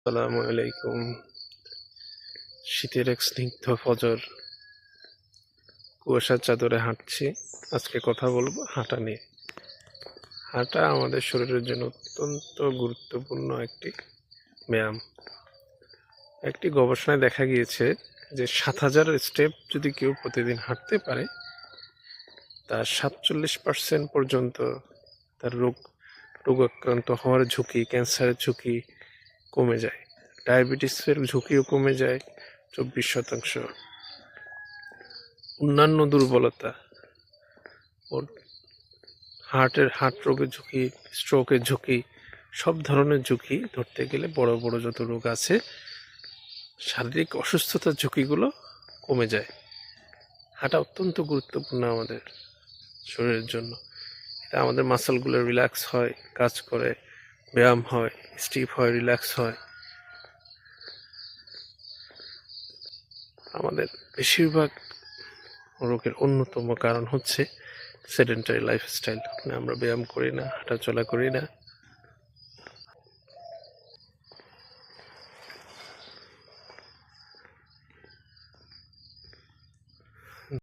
আসসালামু আলাইকুম। শীতের এক স্নিগ্ধ ফজর, কুয়াশার চাদরে হাঁটছি। আজকে কথা বলবো হাঁটা নিয়ে। হাঁটা আমাদের শরীরের জন্য অত্যন্ত গুরুত্বপূর্ণ একটি ব্যায়াম। একটি গবেষণায় দেখা গিয়েছে যে ৭,০০০ স্টেপ যদি কেউ প্রতিদিন হাঁটতে পারে, তার ৪৭% পর্যন্ত তার রোগাক্রান্ত হওয়ার ঝুঁকি, ক্যান্সারের ঝুঁকি কমে যায়। ডায়াবেটিসের ঝুঁকিও কমে যায় ২৪%। অন্যান্য দুর্বলতা ও হার্ট রোগের ঝুঁকি, স্ট্রোকের ঝুঁকি, সব ধরনের ঝুঁকি ধরতে গেলে বড় বড় যত রোগ আছে, শারীরিক অসুস্থতার ঝুঁকিগুলো কমে যায়। হাঁটা অত্যন্ত গুরুত্বপূর্ণ আমাদের শরীরের জন্য। এটা আমাদের মাসলগুলো রিল্যাক্স হয়, কাজ করে, ব্যায়াম হয়, স্টিফ হয়, রিল্যাক্স হয়। আমাদের বেশিরভাগ রোগের অন্যতম কারণ হচ্ছে সেডেন্টারি লাইফস্টাইল। আমরা ব্যায়াম করি না, হাঁটাচলা করি না,